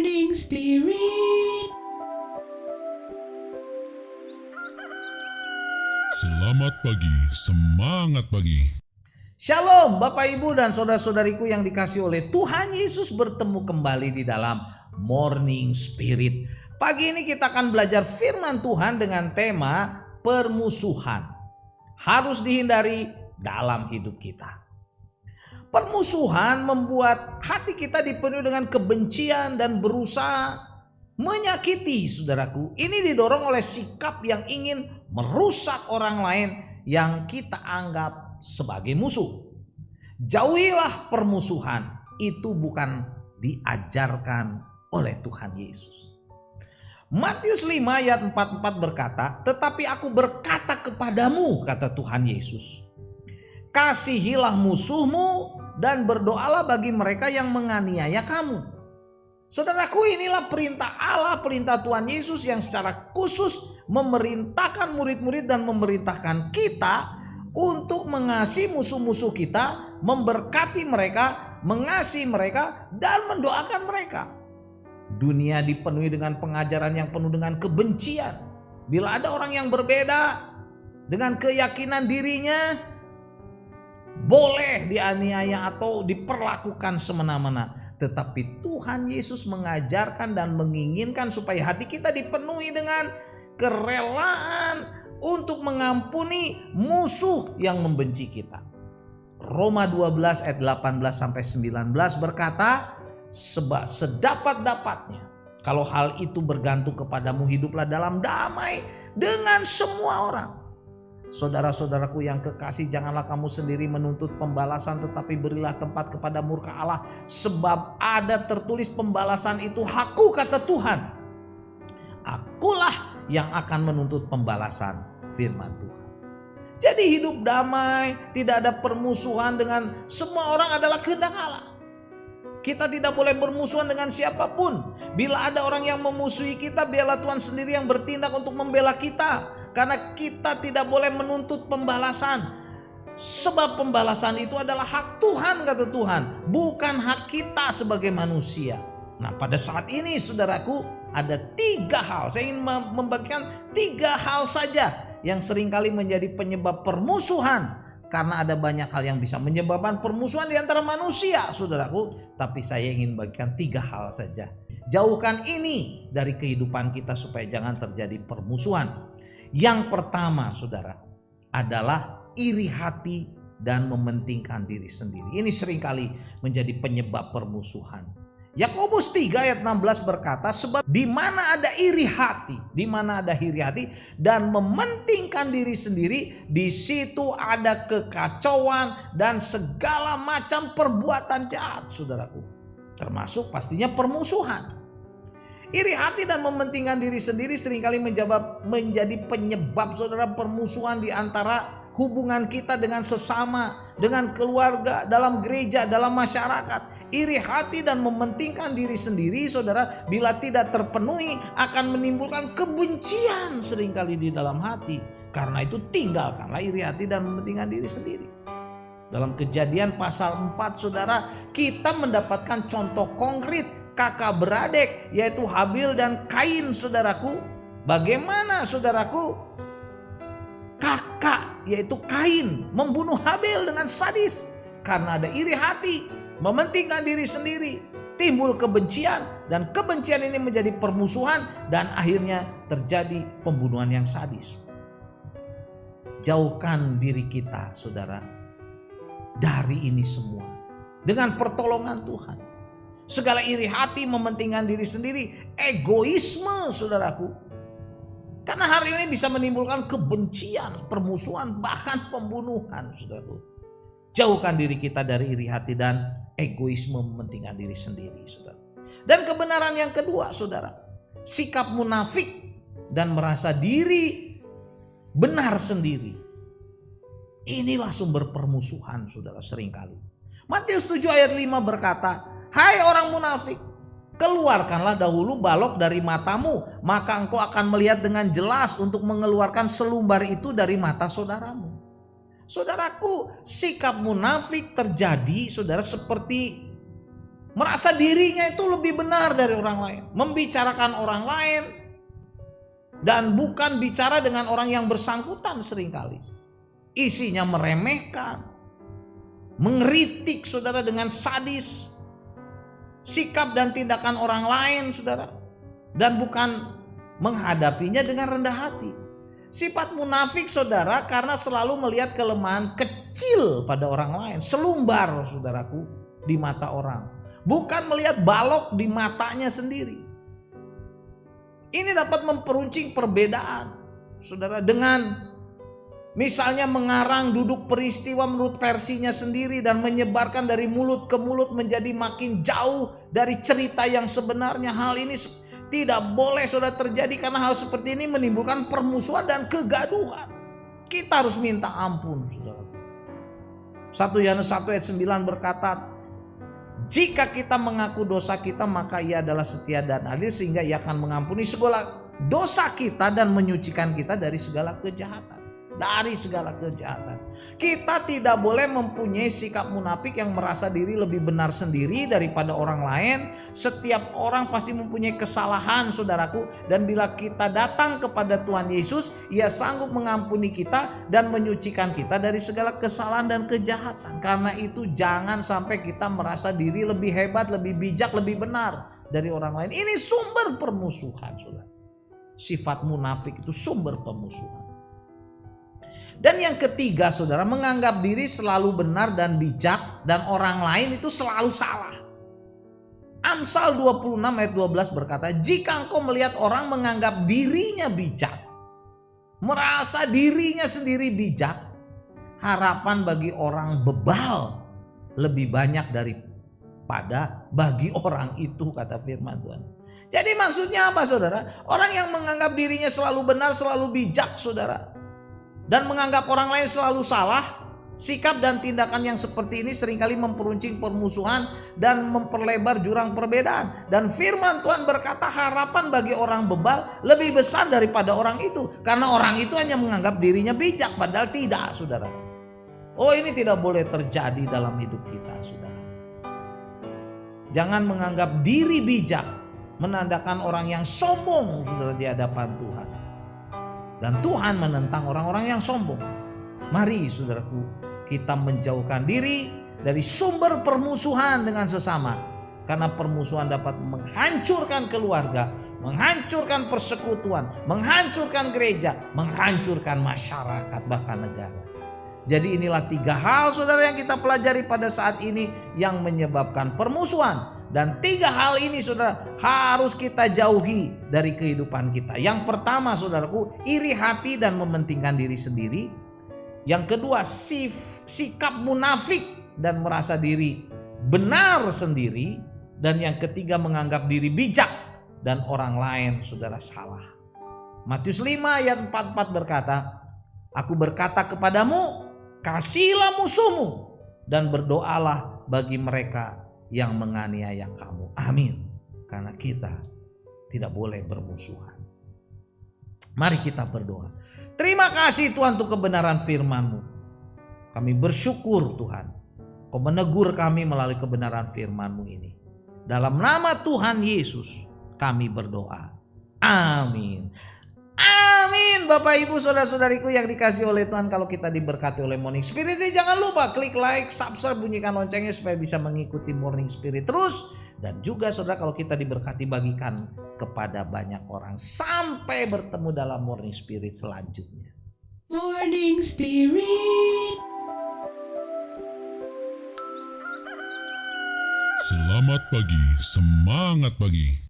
Morning Spirit. Selamat pagi, semangat pagi. Shalom Bapak Ibu dan saudara-saudariku yang dikasihi oleh Tuhan Yesus, bertemu kembali di dalam Morning Spirit. Pagi ini kita akan belajar firman Tuhan dengan tema permusuhan. Harus dihindari dalam hidup kita. Permusuhan membuat hati kita dipenuhi dengan kebencian dan berusaha menyakiti, saudaraku. Ini didorong oleh sikap yang ingin merusak orang lain yang kita anggap sebagai musuh. Jauhilah permusuhan, itu bukan diajarkan oleh Tuhan Yesus. Matius 5 ayat 44 berkata, "Tetapi aku berkata kepadamu," kata Tuhan Yesus, "kasihilah musuhmu dan berdoalah bagi mereka yang menganiaya kamu." Saudaraku, inilah perintah Allah, perintah Tuhan Yesus yang secara khusus memerintahkan murid-murid dan memerintahkan kita untuk mengasihi musuh-musuh kita, memberkati mereka, mengasihi mereka, dan mendoakan mereka. Dunia dipenuhi dengan pengajaran yang penuh dengan kebencian. Bila ada orang yang berbeda dengan keyakinan dirinya, boleh dianiaya atau diperlakukan semena-mena. Tetapi Tuhan Yesus mengajarkan dan menginginkan supaya hati kita dipenuhi dengan kerelaan untuk mengampuni musuh yang membenci kita. Roma 12 ayat 18-19 berkata, "Sebab sedapat-dapatnya, kalau hal itu bergantung kepadamu, hiduplah dalam damai dengan semua orang." Saudara-saudaraku yang kekasih, janganlah kamu sendiri menuntut pembalasan, tetapi berilah tempat kepada murka Allah. Sebab ada tertulis, "Pembalasan itu hakku," kata Tuhan. "Akulah yang akan menuntut pembalasan," firman Tuhan. Jadi hidup damai, tidak ada permusuhan dengan semua orang adalah kehendak Allah. Kita tidak boleh bermusuhan dengan siapapun. Bila ada orang yang memusuhi kita, biarlah Tuhan sendiri yang bertindak untuk membela kita. Karena kita tidak boleh menuntut pembalasan. Sebab pembalasan itu adalah hak Tuhan, kata Tuhan, bukan hak kita sebagai manusia. Nah, pada saat ini saudaraku, ada 3 hal. Saya ingin membagikan 3 hal saja yang seringkali menjadi penyebab permusuhan. Karena ada banyak hal yang bisa menyebabkan permusuhan di antara manusia, saudaraku. Tapi saya ingin bagikan 3 hal saja. Jauhkan ini dari kehidupan kita supaya jangan terjadi permusuhan. Yang pertama, saudara, adalah iri hati dan mementingkan diri sendiri. Ini seringkali menjadi penyebab permusuhan. Yakobus 3 ayat 16 berkata, "Sebab di mana ada iri hati, dan mementingkan diri sendiri, di situ ada kekacauan dan segala macam perbuatan jahat," saudaraku. Termasuk pastinya permusuhan. Iri hati dan mementingkan diri sendiri seringkali menjadi penyebab, saudara, permusuhan di antara hubungan kita dengan sesama, dengan keluarga, dalam gereja, dalam masyarakat. Iri hati dan mementingkan diri sendiri, saudara, bila tidak terpenuhi akan menimbulkan kebencian seringkali di dalam hati. Karena itu tinggalkanlah iri hati dan mementingkan diri sendiri. Dalam Kejadian pasal 4, saudara, kita mendapatkan contoh konkret kakak beradik, yaitu Habil dan Kain, saudaraku. Bagaimana, saudaraku, kakak yaitu Kain membunuh Habil dengan sadis karena ada iri hati, mementingkan diri sendiri, timbul kebencian, dan kebencian ini menjadi permusuhan dan akhirnya terjadi pembunuhan yang sadis. Jauhkan diri kita, saudara, dari ini semua dengan pertolongan Tuhan. Segala iri hati, mementingkan diri sendiri, egoisme, saudaraku. Karena hari ini bisa menimbulkan kebencian, permusuhan, bahkan pembunuhan, saudaraku. Jauhkan diri kita dari iri hati dan egoisme, mementingkan diri sendiri, saudara. Dan kebenaran yang kedua, saudara, sikap munafik dan merasa diri benar sendiri. Inilah sumber permusuhan, saudara, seringkali. Matius 7 ayat 5 berkata, "Hai orang munafik, keluarkanlah dahulu balok dari matamu, maka engkau akan melihat dengan jelas untuk mengeluarkan selumbar itu dari mata saudaramu." Saudaraku, sikap munafik terjadi, saudara, seperti merasa dirinya itu lebih benar dari orang lain, membicarakan orang lain, dan bukan bicara dengan orang yang bersangkutan seringkali. Isinya meremehkan, mengkritik saudara dengan sadis, sikap dan tindakan orang lain saudara, dan bukan menghadapinya dengan rendah hati. Sifat munafik saudara karena selalu melihat kelemahan kecil pada orang lain, selumbar saudaraku di mata orang, bukan melihat balok di matanya sendiri. Ini dapat memperuncing perbedaan saudara, dengan misalnya mengarang duduk peristiwa menurut versinya sendiri dan menyebarkan dari mulut ke mulut menjadi makin jauh dari cerita yang sebenarnya. Hal ini tidak boleh saudara terjadi, karena hal seperti ini menimbulkan permusuhan dan kegaduhan. Kita harus minta ampun saudara. 1 Yohanes 1 ayat 9 berkata, jika kita mengaku dosa kita maka ia adalah setia dan adil sehingga ia akan mengampuni segala dosa kita dan menyucikan kita dari segala kejahatan. Dari segala kejahatan. Kita tidak boleh mempunyai sikap munafik yang merasa diri lebih benar sendiri daripada orang lain. Setiap orang pasti mempunyai kesalahan saudaraku, dan bila kita datang kepada Tuhan Yesus, ia sanggup mengampuni kita dan menyucikan kita dari segala kesalahan dan kejahatan. Karena itu jangan sampai kita merasa diri lebih hebat, lebih bijak, lebih benar dari orang lain. Ini sumber permusuhan saudara. Sifat munafik itu sumber permusuhan. Dan yang ketiga saudara, menganggap diri selalu benar dan bijak dan orang lain itu selalu salah. Amsal 26 ayat 12 berkata, jika engkau melihat orang menganggap dirinya bijak, merasa dirinya sendiri bijak, harapan bagi orang bebal lebih banyak daripada bagi orang itu, kata firman Tuhan. Jadi maksudnya apa saudara? Orang yang menganggap dirinya selalu benar, selalu bijak saudara, dan menganggap orang lain selalu salah, sikap dan tindakan yang seperti ini seringkali memperuncing permusuhan dan memperlebar jurang perbedaan. Dan firman Tuhan berkata harapan bagi orang bebal lebih besar daripada orang itu, karena orang itu hanya menganggap dirinya bijak, padahal tidak saudara. Oh, ini tidak boleh terjadi dalam hidup kita saudara. Jangan menganggap diri bijak menandakan orang yang sombong saudara di hadapan Tuhan. Dan Tuhan menentang orang-orang yang sombong. Mari saudaraku, kita menjauhkan diri dari sumber permusuhan dengan sesama. Karena permusuhan dapat menghancurkan keluarga, menghancurkan persekutuan, menghancurkan gereja, menghancurkan masyarakat, bahkan negara. Jadi inilah 3 hal saudara yang kita pelajari pada saat ini yang menyebabkan permusuhan. Dan 3 hal ini saudara harus kita jauhi dari kehidupan kita. Yang pertama saudaraku, iri hati dan mementingkan diri sendiri. Yang kedua, sikap munafik dan merasa diri benar sendiri. Dan yang ketiga, menganggap diri bijak dan orang lain saudara salah. Matius 5 ayat 44 berkata, aku berkata kepadamu, kasihilah musuhmu dan berdoalah bagi mereka yang menganiaya kamu. Amin. Karena kita tidak boleh bermusuhan. Mari kita berdoa. Terima kasih Tuhan untuk kebenaran firman-Mu. Kami bersyukur Tuhan, Kau menegur kami melalui kebenaran firman-Mu ini. Dalam nama Tuhan Yesus kami berdoa. Amin. Amin. Bapak Ibu saudara-saudariku yang dikasihi oleh Tuhan, kalau kita diberkati oleh Morning Spirit, jangan lupa klik like, subscribe, bunyikan loncengnya supaya bisa mengikuti Morning Spirit terus. Dan juga saudara, kalau kita diberkati, bagikan kepada banyak orang. Sampai bertemu dalam Morning Spirit selanjutnya. Morning Spirit. Selamat pagi, semangat pagi.